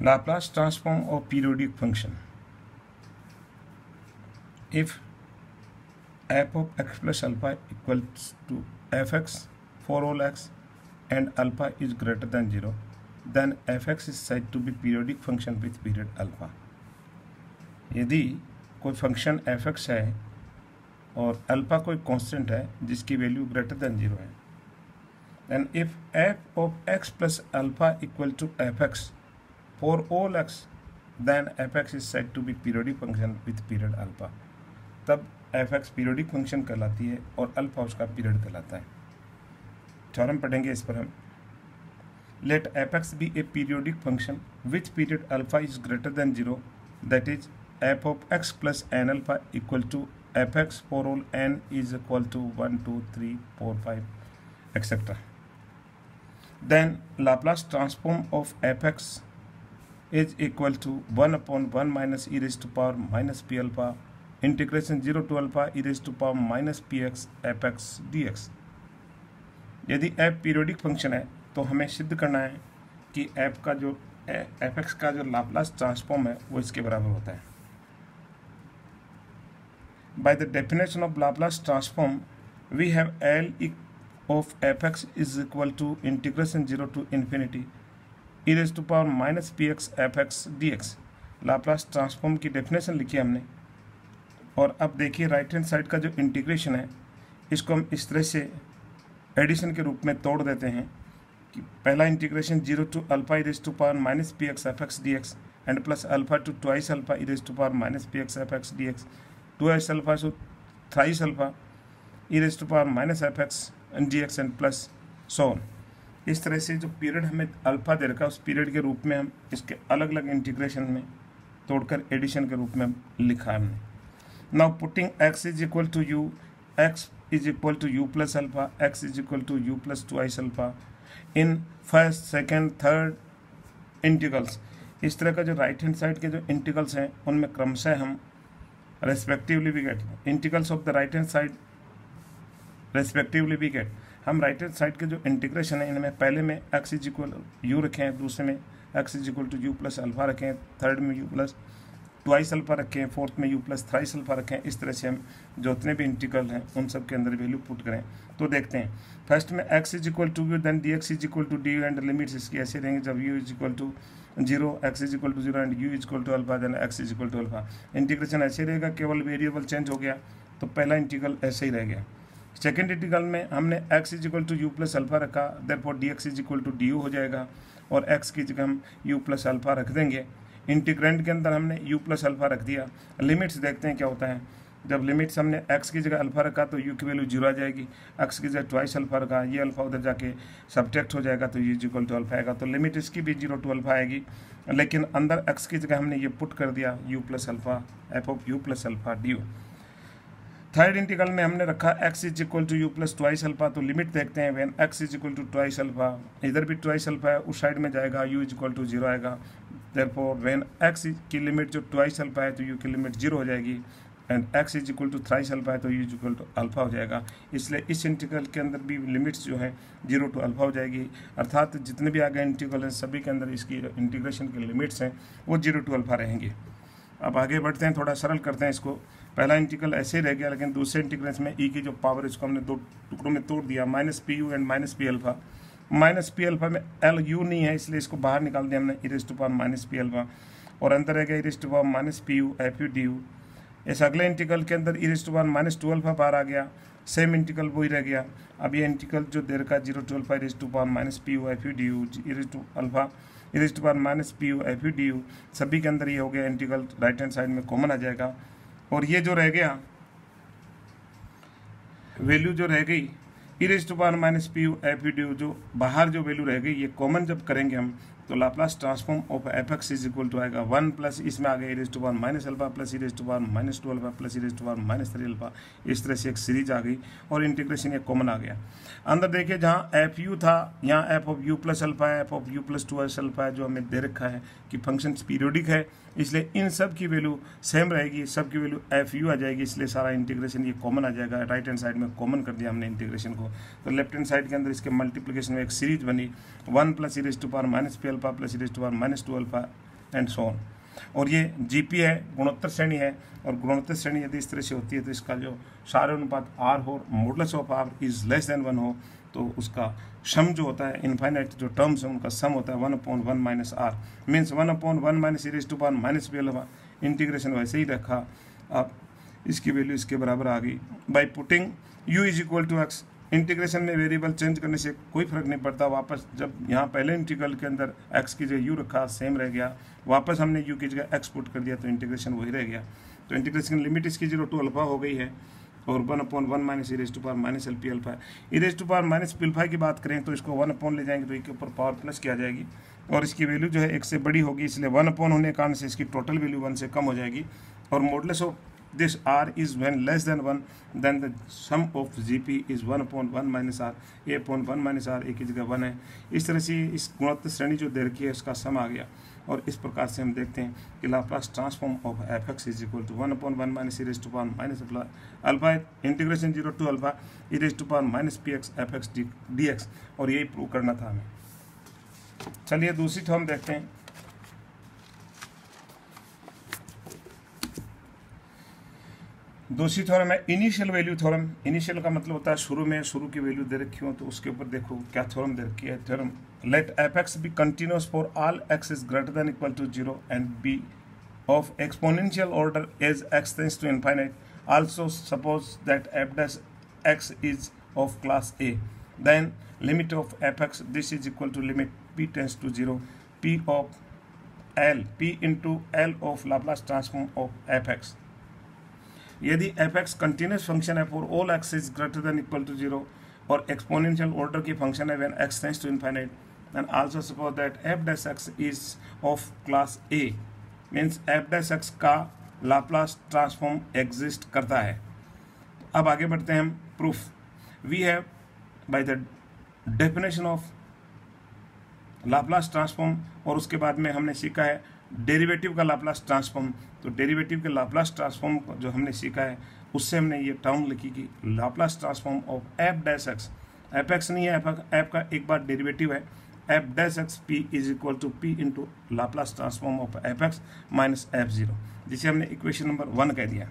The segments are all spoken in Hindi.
Laplace transform of periodic function. If f of x plus alpha equals to fx for all x and alpha is greater than 0, then fx is said to be periodic function with period alpha. यदि कोई फंक्शन fx है और अल्फा कोई कांस्टेंट है जिसकी वैल्यू ग्रेटर देन 0 है, then if f of x plus alpha equal to fx for all x, then fx is said to be periodic function with period alpha. तब fx पीरियोडिक फंक्शन कहलाती है और अल्फा उसका पीरियड कहलाता है. थ्योरम पढ़ेंगे इस पर हम. Let fx be a periodic function which period alpha is greater than 0, that is f of x plus n alpha equal to fx for all n is equal to 1, 2, 3, 4, 5, etc. Then Laplace transform of fx is equal to 1 upon 1 minus e raised to power minus p alpha integration 0 to alpha e raised to power minus px fx dx. यदि f पीरियोडिक फंक्शन है तो हमें सिद्ध करना है कि f का जो fx का जो लाप्लास ट्रांसफॉर्म है वो इसके बराबर होता है. By the definition of Laplace transform we have L of fx is equal to integration 0 to infinity e raised to power minus px fx dx. Laplace transform की डेफिनेशन लिखी हमने. और अब देखिए राइट हैंड साइड का जो इंटीग्रेशन है इसको हम इस तरह से एडिशन के रूप में तोड़ देते हैं कि पहला integration 0 to alpha e raise to power minus p x f x d x and plus alpha to twice alpha e raise to power minus p x f x d x, twice alpha to thrice alpha e raise to power minus f x d x and plus so on. इस तरह से जो पीरियड हमें अल्फा दे रखा है उस पीरियड के रूप में हम इसके अलग अलग इंटीग्रेशन में तोड़कर एडिशन के रूप में लिखा है हमने. Now putting x is equal to u, x is equal to u plus alpha, x is equal to u plus twice alpha in first, second, third integrals. इस तरह का जो राइट हैंड साइड के जो इंटीग्रल्स हैं उनमें क्रमशः हम रेस्पेक्टिवली भी get integrals of the right hand side respectively भी गेट. हम राइट हैंड साइड के जो इंटीग्रेशन है इनमें पहले में x इज इक्वल यू रखे हैं, दूसरे में x is equal to you plus alpha रखें, थर्ड में यू प्लस ट्वाइस अल्फा रखें, फोर्थ में यू प्लस थ्राइस अल्फा रखें. इस तरह से हम जितने भी इंटीग्रल हैं उन सब के अंदर वैल्यू पुट करें. तो देखते हैं फर्स्ट में x is equal to u, then d x is equal to D u and limits इसकी ऐसे रहेंगे जब u is equal to 0, x is equal to 0 and u is equal to alpha, then x is equal to alpha. Integration ऐसे रहेगा, केवल वेरिएबल चेंज हो गया तो पहला इंटीग्रल ऐसे ही रह गया. सेकेंड इंटीग्रल में हमने x is equal to you plus alpha रखा, therefore D x is equal to D U हो जाएगा और x की जगह हम u प्लस अल्फा रख देंगे. इंटीग्रेंड के अंदर हमने u प्लस अल्फा रख दिया. लिमिट्स देखते हैं क्या होता है. जब लिमिट्स हमने x की जगह अल्फा रखा तो u की वैल्यू 0 आ जाएगी, x की जगह ट्वाइस अल्फा रखा, ये अल्फा उधर जाके सब्ट्रैक्ट हो जाएगा तो u इक्वल टू अल्फा आएगा. तो लिमिट इसकी भी 0 to अल्फा आएगी, लेकिन अंदर x की जगह हमने ये पुट कर दिया u plus alpha f of u plus alpha d u. Third integral में हमने रखा x is equal to you plus twice alpha. तो लिमिट देखते हैं when x is equal to twice alpha, इधर भी ट्वाइस अल्फा है उस साइड में जाएगा, u इज इक्वल टू 0 आएगा. देयरफॉर व्हेन x की लिमिट जो ट्वाइस अल्फा है तो u की लिमिट 0 हो जाएगी and x is equal to thrice alpha है तो u is equal to alpha हो जाएगा. इसलिए इस इंटीग्रल के अंदर भी लिमिट्स जो है 0 to अल्फा हो जाएगी. अर्थात जितने भी आगे इंटीग्रल हैं सभी के अंदर इसकी इंटीग्रेशन की लिमिट्स हैं वो 0 to अल्फा रहेंगी. अब आगे बढ़ते हैं, थोड़ा सरल करते हैं इसको. पहला इंटीग्रल ऐसे ही रह गया, लेकिन दूसरे इंटीग्रेशन में ई की जो पावर इसको हमने दो टुकड़ों में तोड़ दिया, minus p u and minus p alpha. Minus p alpha में एल यू नहीं है इसलिए इसको बाहर निकाल दिया हमने, e raise to power minus p alpha और अंदर रह गया e raise to power minus p u f u d u. इस अगले इंटीग्रल के अंदर e raise to power minus 2 alpha बाहर आ गया, सेम इंटीग्रल वही रह गया. अब ये इंटीग्रल जो दे रखा 0 to alpha e raise to power minus p u f u d u, e raise to alpha e raise to power minus p u f u d u, सभी के अंदर ये हो गया इंटीग्रल राइट हैंड साइड में कॉमन आ जाएगा. और ये जो रह गया वैल्यू जो रह गई e raise to power minus p u f u d u, जो बाहर जो वैल्यू रह गई ये कॉमन जब करेंगे हम तो Laplace transform of f x is equal to आएगा 1 प्लस इसमें आ गया e raise to power minus alpha plus e raise to power minus 2 alpha plus e raise to power minus 3 alpha. इस तरह से एक सीरीज आ गई और इंटीग्रेशन ये कॉमन आ गया. अंदर देखिए जहाँ एफ यू था यहाँ F of U plus alpha है, F of U plus 2 alpha है, जो हमें दे रखा है कि फंक्शन पीरियोडिक है इसलिए इन सब की वैल्यू सेम रहेगी, सब की वैल्यू एफ यू आ जाएगी. इसलिए सारा इंटीग्रेशन ये कॉमन आ जाएगा. राइट हैंड साइड में कॉमन कर दिया हमने इंटीग्रेशन को. तो लेफ्ट हैंड साइड के अंदर इसके मल्टीप्लिकेशन में एक सीरीज बनी 1 plus e raise to power minus p alpha plus e raise to power minus 2 alpha and so on. और ये जीपी है, गुणोत्तर श्रेणी है, और गुणोत्तर श्रेणी यदि इस तरह से होती है तो इसका जो सारे अनुपात आर हो, modulus of r is less than 1 हो, तो उसका सम जो होता है, इनफाइनाइट जो टर्म्स है उनका सम होता है 1/1 minus r, means 1/1 minus e⁻⁻⁴ integration वैसे ही रखा, अब इसकी वैल्यू इसके बराबर आ गई। By putting u is equal to x, integration में वेरिएबल चेंज करने से कोई फर्क नहीं पड़ता, वापस जब यहाँ पहले इंटीग्रल के अंदर x की जगह u रखा सेम रह गया, वापस हमने u की जगह x पुट कर दिया तो इंटीग्रेशन वही रह गया। तो इंटीग्रेशन लिमिट इसकी 0 to अल्फा हो गई है, और 1/1 माइनस e⁻⁻⁴ अल्फा। e⁻⁻⁴ की बात करें तो इसको 1 ले जाएंगे तो इसके ऊपर पावर प्लस किया जाएगी, और इसकी वैल्यू जो है 1 से बड़ी होगी, इसलिए 1 होने के कारण से इसकी टोटल वैल्यू 1 से कम हो जाएगी। और modulus of this r is when less than 1, then the sum of gp is 1/1 minus r, a/1 minus r, a की जगह 1 है। इस तरह से इस गुणोत्तर श्रेणी जो दे रखी है उसका सम आ गया, और इस प्रकार से हम देखते हैं कि Laplace transform of f(x) is equal to 1/1 minus e⁻⁻⁴ alpha, integration 0 to alpha e⁻⁻px f(x) dx, और यही प्रूव करना था हमें। चलिए दूसरी टर्म देखते हैं। दूसरी थ्योरम है इनिशियल वैल्यू थ्योरम। इनिशियल का मतलब होता है शुरू में, शुरू की वैल्यू दे रखी हो तो उसके ऊपर देखो क्या थ्योरम दे रखी है। Theorem let f(x) be continuous for all x is greater than equal to 0 and be of exponential order as x tends to infinite. Also suppose that f(x) is of class A, then limit of f(x) this is equal to limit p tends to 0 p of l, p into l of Laplace transform of f(x). यदि f(x) कंटिन्यूस फंक्शन है for all x is greater than equal to 0 और एक्सपोनेंशियल ऑर्डर की फंक्शन है when x tends to infinite, and also suppose that f(x) is of class A, means f(x) का लाप्लास ट्रांसफॉर्म एग्जिस्ट करता है। अब आगे बढ़ते हैं हम proof. We have by the definition of Laplace transform, और उसके बाद में हमने सीखा है डेरिवेटिव का लाप्लास ट्रांसफॉर्म। तो डेरिवेटिव के लाप्लास ट्रांसफॉर्म जो हमने सीखा है उससे हमने ये टर्म लिखी कि Laplace transform of f(x), f(x) नहीं है, f का एक बार डेरिवेटिव है, f(x) p is equal to p into Laplace transform of f(x) minus f(0), जिसे हमने इक्वेशन नंबर 1 कह दिया।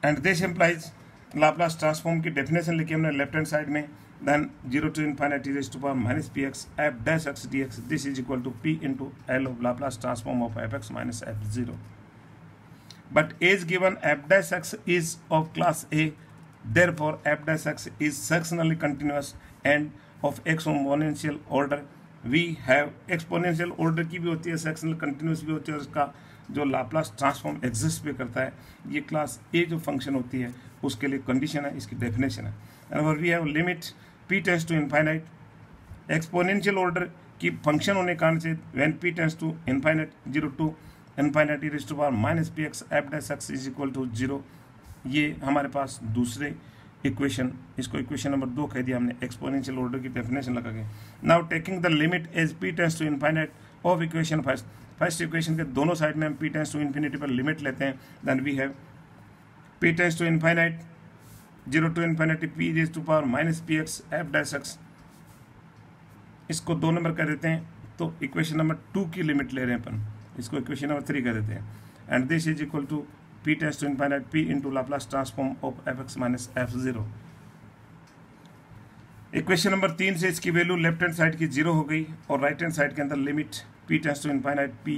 And this implies Laplace transform की डेफिनेशन लिखी हमने लेफ्ट हैंड साइड में, then 0 to infinity e⁻⁻px f(x) dx, this is equal to p into L of Laplace transform of f(x) minus f(0). But as given f(x) is of class A, therefore f(x) is sectionally continuous and of exponential order। we have exponential order की भी होती है, sectional continuous भी होती है, और इसका जो लाप्लास ट्रांसफॉर्म एग्जिस्ट भी करता है। ये क्लास A जो फंक्शन होती है उसके लिए कंडीशन है, इसकी डेफिनेशन है। और we have limit p tends to infinite, exponential order की फंक्शन होने के कारण से when p tends to infinite 0 to infinite e⁻⁻px f(x) is equal to 0। ये हमारे पास दूसरे इक्वेशन, इसको इक्वेशन नंबर 2 कह दिया हमने एक्सपोनेंशियल ऑर्डर की डेफिनेशन लगा के। Now taking the limit as p tends to infinite of equation first equation के दोनों साइड में हम p टेंड्स टू इन्फिनिटी पर लिमिट लेते हैं, then we have p tends to infinite 0 to infinity p⁻⁻px f(x), इसको 2 नंबर कर देते हैं, तो इक्वेशन नंबर 2 की लिमिट ले रहे हैं अपन, इसको इक्वेशन नंबर 3 कर देते हैं, and this is equal to p tends to infinite p into Laplace transform of f(x) minus f(0). Equation number 3 से इसकी वैल्यू लेफ्ट हैंड साइड की 0 हो गई, और राइट हैंड साइड के अंदर limit p tends to infinite p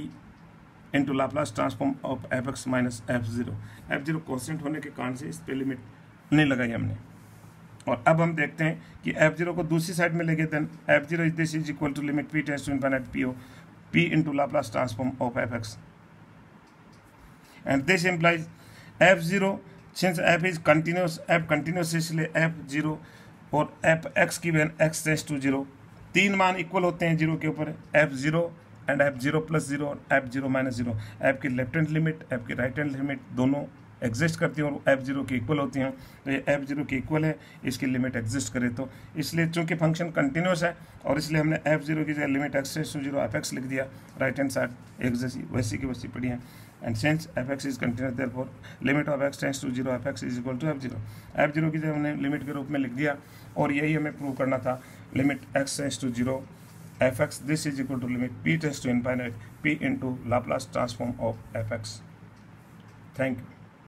into Laplace transform of f(x) minus f(0). f(0) constant होने के कारण से इस पे लिमिट नहीं लगाई हमने। और अब हम देखते हैं कि f(0) को दूसरी साइड में लेके, then f(0) this is equal to limit p tends to infinite p into Laplace transform of f(x), and this implies f(0) since f is continuous, f continuous इसलिए f(0) और f(x) की वैल्यू x टेंड्स टू 0, 3 मान इक्वल होते हैं 0 के ऊपर, f(0) एंड f(0 + 0 और f(0 - 0), f की लेफ्ट हैंड लिमिट, f की राइट हैंड लिमिट दोनों एग्जिस्ट करती हैं और f(0) की इक्वल होती हैं, तो ये f(0) की इक्वल है, इसकी लिमिट एग्जिस्ट करे तो, इसलिए चूंकि फंक्शन कंटिन्यूस है और इसलिए हमने f(0) की जगह limit x tends to 0 f(x) लिख दिया, राइट हैंड साइड एक जैसी वैसी की वैसी पड़ी है, and since f(x) is continuous therefore limit of x tends to 0 f(x) is equal to f(0). f(0) की जगह हमने लिमिट के रूप में लिख दिया, और यही हमें प्रूव करना था, limit x tends to 0 f(x) this is equal to limit p tends to infinite p into Laplace transform of fx. Thank you.